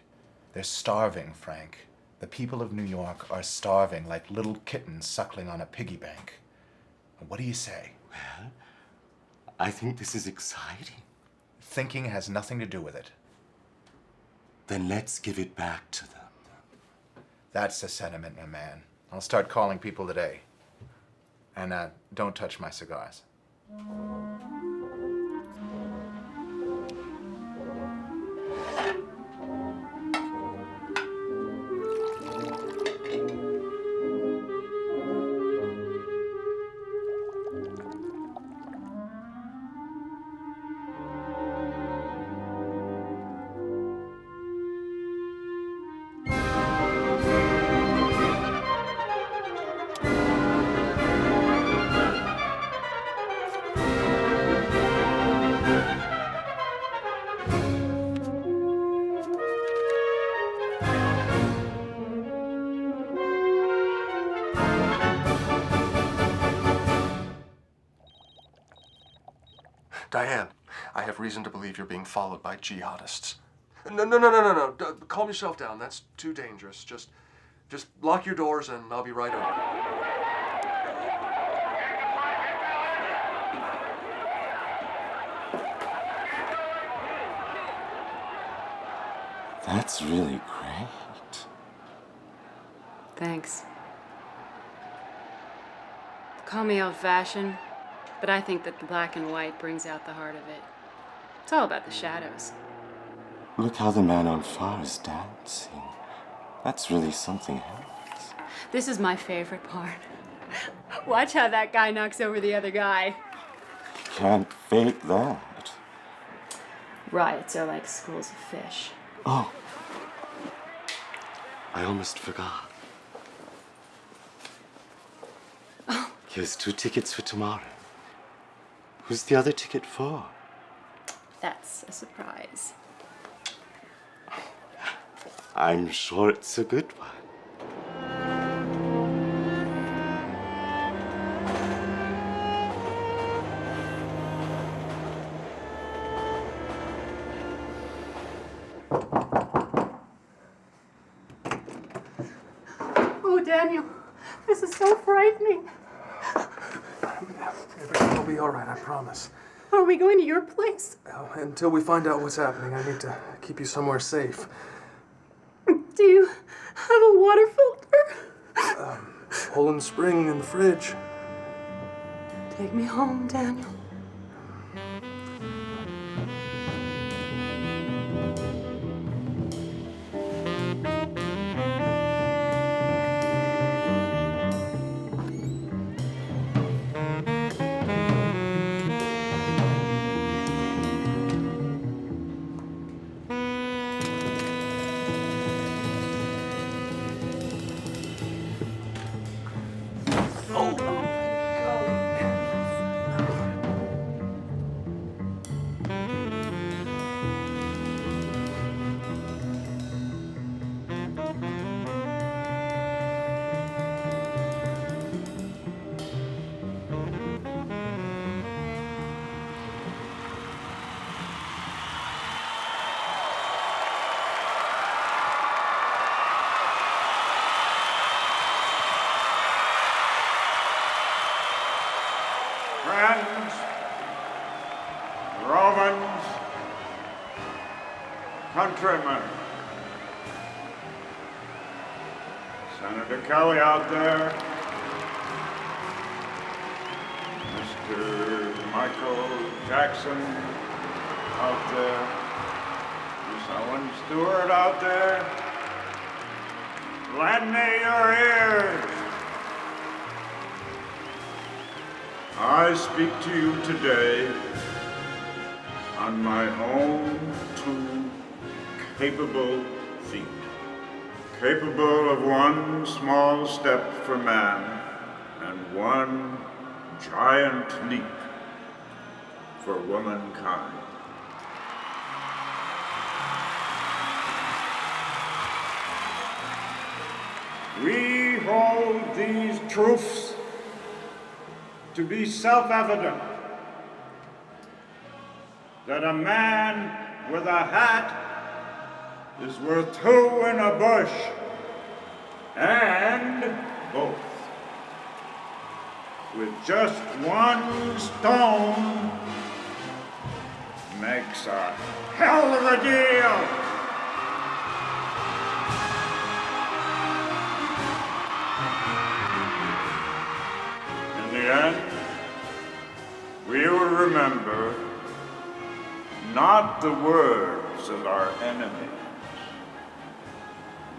They're starving, Frank. The people of New York are starving like little kittens suckling on a piggy bank. What do you say? Well, I think this is exciting. Thinking has nothing to do with it. Then let's give it back to them. That's the sentiment, my man. I'll start calling people today. And don't touch my cigars. Diane, I have reason to believe you're being followed by jihadists. No. Calm yourself down. That's too dangerous. Just lock your doors and I'll be right over. That's really great. Thanks. Call me old-fashioned, but I think that the black and white brings out the heart of it. It's all about the shadows. Look how the man on fire is dancing. That's really something else. This is my favorite part. Watch how that guy knocks over the other guy. Can't fake that. Riots are like schools of fish. Oh, I almost forgot. Oh. Here's 2 tickets for tomorrow. Who's the other ticket for? That's a surprise. I'm sure it's a good one. Oh, Daniel, this is so frightening. Everything will be all right, I promise. Are we going to your place? Until we find out what's happening, I need to keep you somewhere safe. Do you have a water filter? Poland Spring in the fridge. Take me home, Daniel. Friends, Romans, countrymen, Senator Kelly out there, Mr. Michael Jackson out there, Miss Ellen Stewart out there, lend me your ears. I speak to you today on my own 2 capable feet, capable of 1 small step for man and 1 giant leap for womankind. We hold these truths to be self-evident, that a man with a hat is worth 2 in a bush, and both. With just 1 stone makes a hell of a deal. In the end, we will remember not the words of our enemies,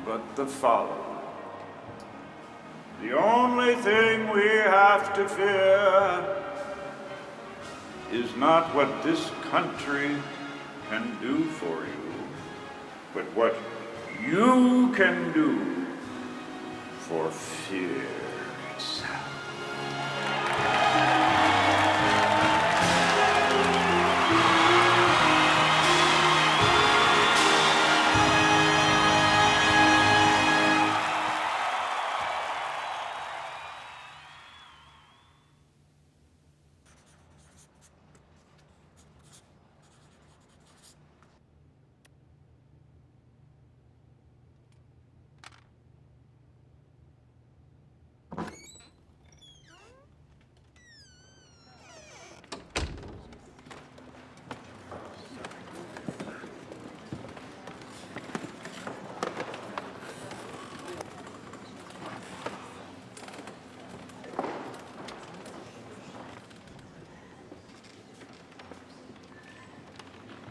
but the following. The only thing we have to fear is not what this country can do for you, but what you can do for fear itself.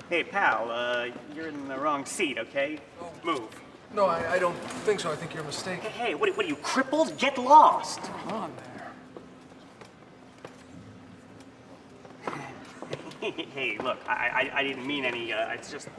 Hey, pal, you're in the wrong seat, okay? Move. No, I don't think so. I think you're mistaken. Hey, what are you, crippled? Get lost. Come on there. Hey, look, I didn't mean any, it's just...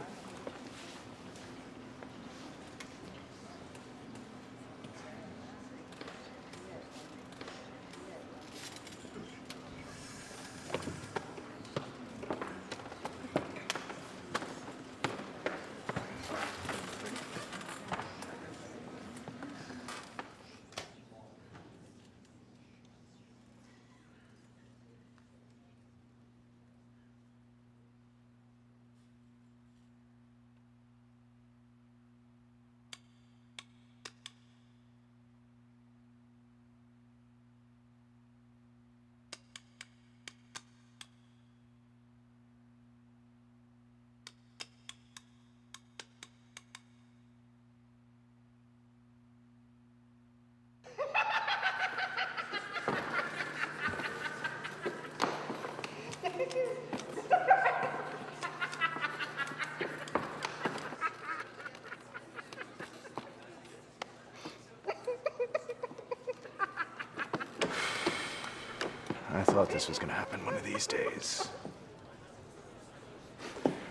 I thought this was gonna happen one of these days.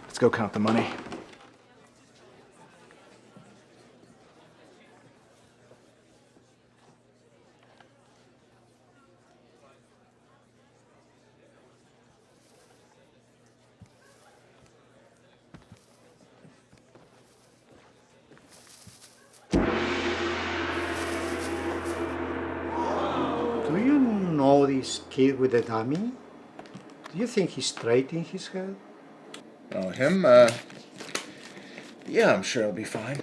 Let's go count the money. Do you know this kid with the dummy? Do you think he's straight in his head? Oh, him? Yeah, I'm sure he'll be fine.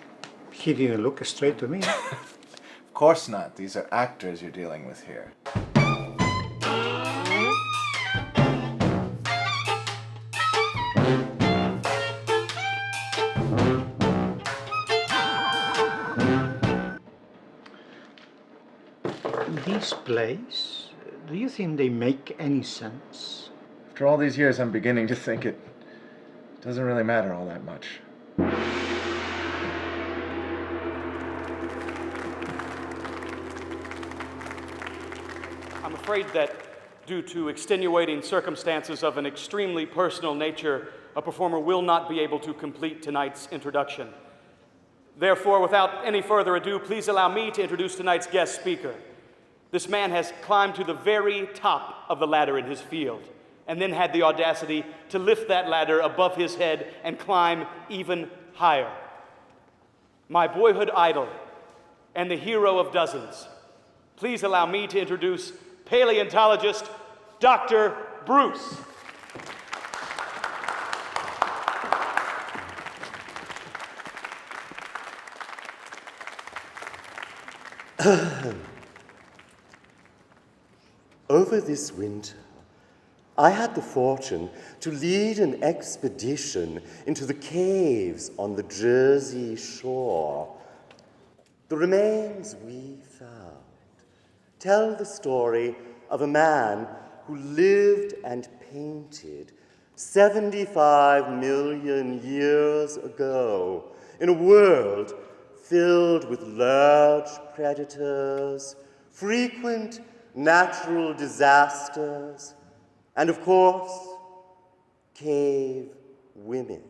He didn't look straight to me. Of course not. These are actors you're dealing with here. This place, do you think they make any sense? After all these years, I'm beginning to think it doesn't really matter all that much. I'm afraid that due to extenuating circumstances of an extremely personal nature, a performer will not be able to complete tonight's introduction. Therefore, without any further ado, please allow me to introduce tonight's guest speaker. This man has climbed to the very top of the ladder in his field, and then had the audacity to lift that ladder above his head and climb even higher. My boyhood idol and the hero of dozens, please allow me to introduce paleontologist Dr. Bruce. Over this winter, I had the fortune to lead an expedition into the caves on the Jersey shore. The remains we found tell the story of a man who lived and painted 75 million years ago in a world filled with large predators, frequent natural disasters, and of course, cave women.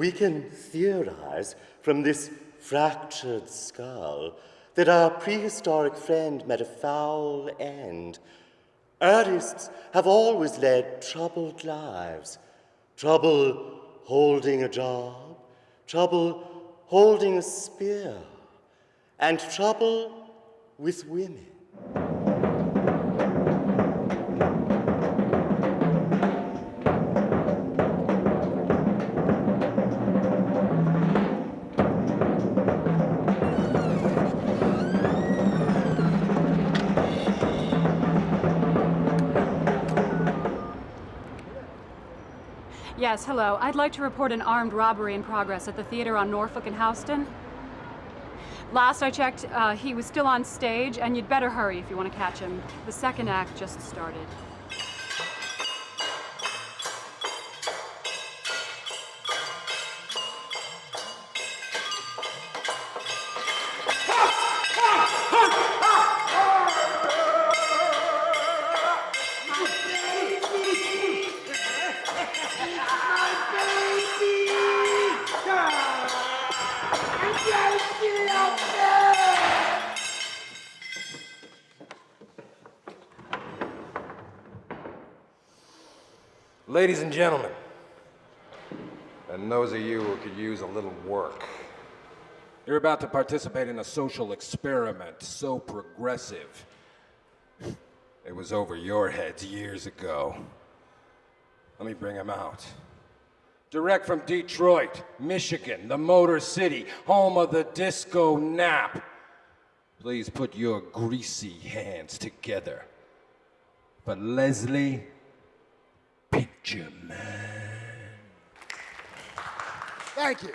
we can theorize from this fractured skull that our prehistoric friend met a foul end. Artists have always led troubled lives. Trouble holding a job, trouble holding a spear, and trouble with women. Yes, hello. I'd like to report an armed robbery in progress at the theater on Norfolk and Houston. Last I checked, he was still on stage, and you'd better hurry if you want to catch him. The second act just started. Ladies and gentlemen, and those of you who could use a little work, you're about to participate in a social experiment so progressive. It was over your heads years ago. Let me bring him out. Direct from Detroit, Michigan, the Motor City, home of the disco nap. Please put your greasy hands together for Leslie Picture Man. Thank you.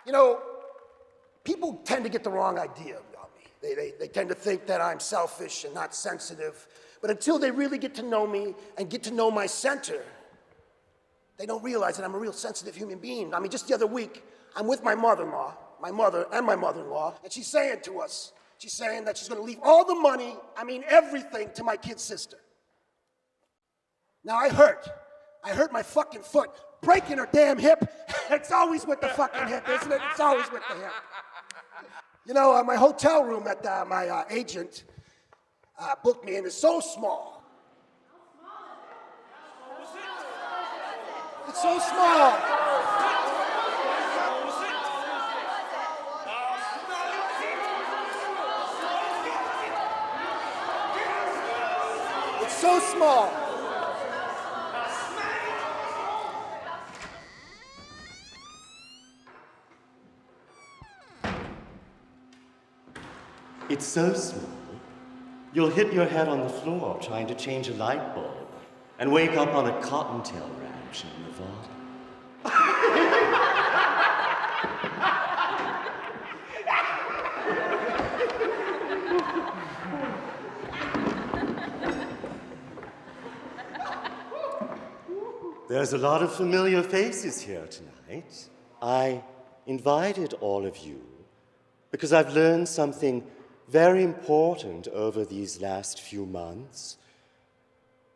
You know, people tend to get the wrong idea about me. They tend to think that I'm selfish and not sensitive. But until they really get to know me and get to know my center, they don't realize that I'm a real sensitive human being. I mean, just the other week, I'm with my mother-in-law, my mother and my mother-in-law, and she's saying to us, she's saying that she's gonna leave all the money, I mean everything, to my kid's sister. Now I hurt my fucking foot, breaking her damn hip. It's always with the fucking hip, isn't it? It's always with the hip. You know, my hotel room that my agent booked me in is so small. It's so small. It's so small. It's so small, you'll hit your head on the floor trying to change a light bulb and wake up on a cottontail ranch in Nevada. There's a lot of familiar faces here tonight. I invited all of you because I've learned something very important over these last few months.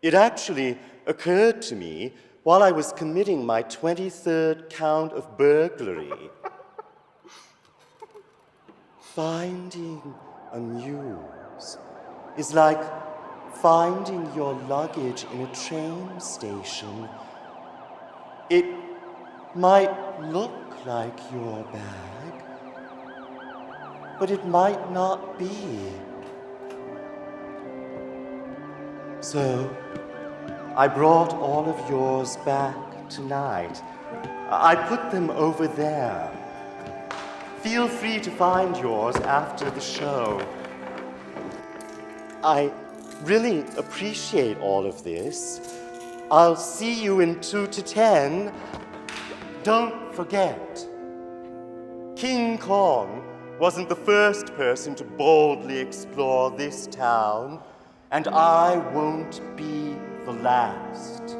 It actually occurred to me while I was committing my 23rd count of burglary. Finding a muse is like finding your luggage in a train station. It might look like your bag, but it might not be. So, I brought all of yours back tonight. I put them over there. Feel free to find yours after the show. I really appreciate all of this. I'll see you in 2 to 10. Don't forget, King Kong wasn't the first person to boldly explore this town, and I won't be the last.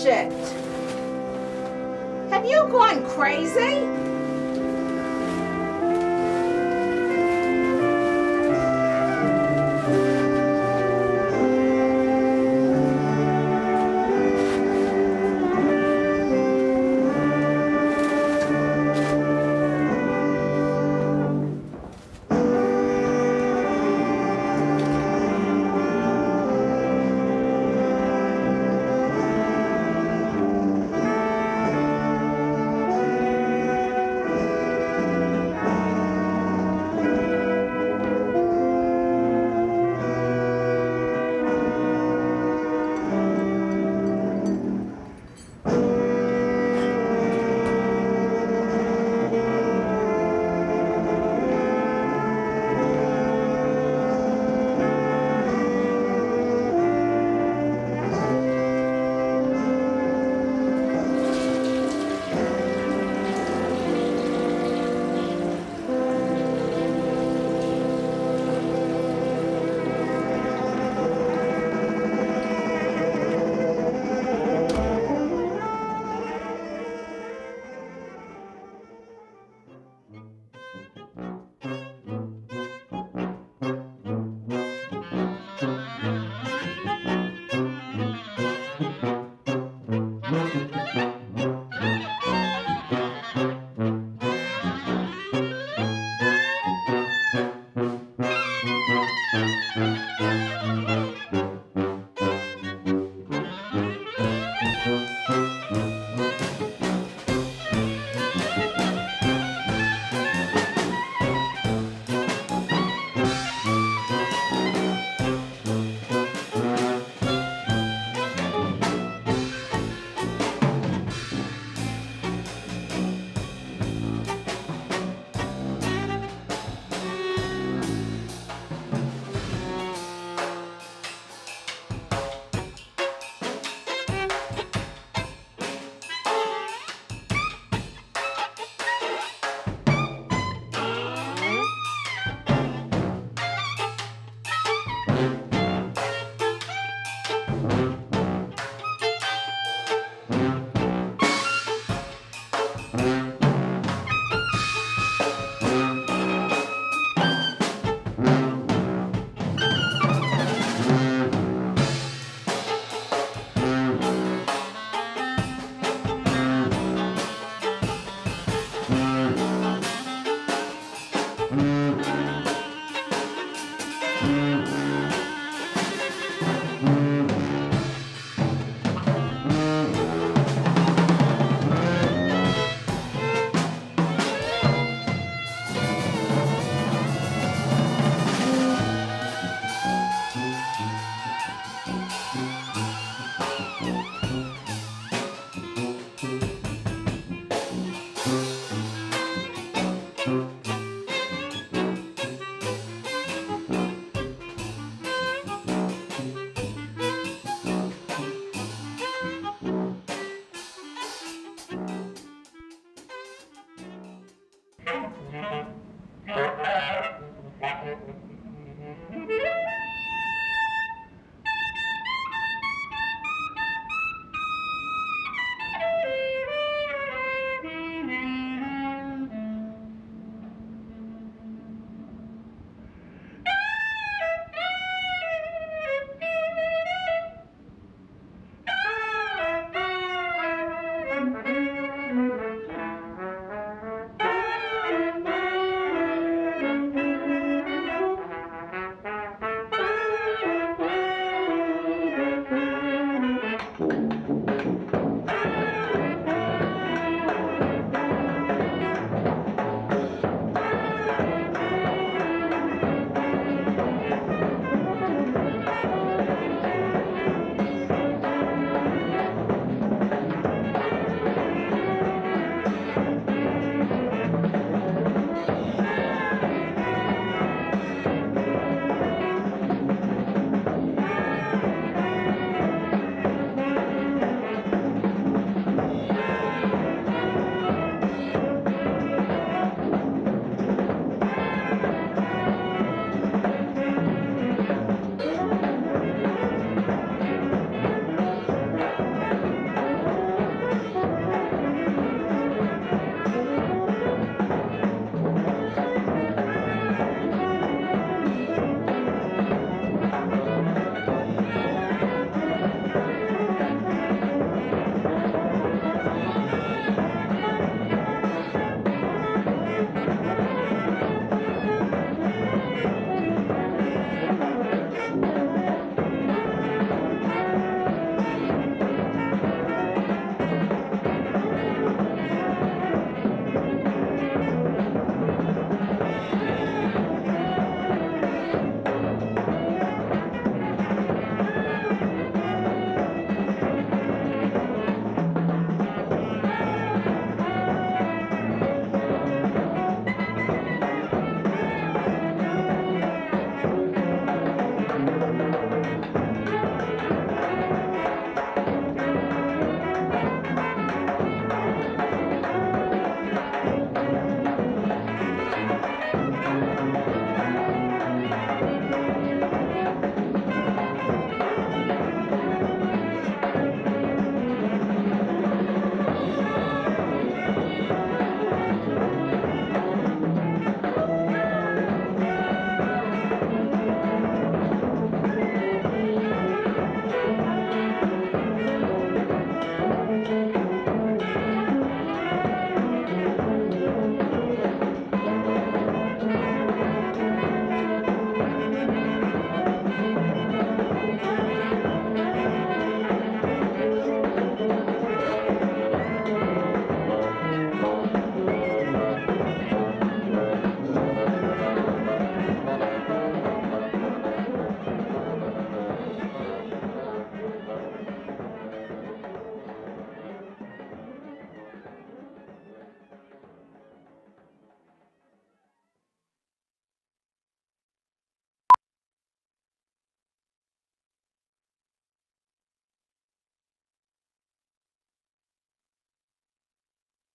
shit. Have you gone crazy?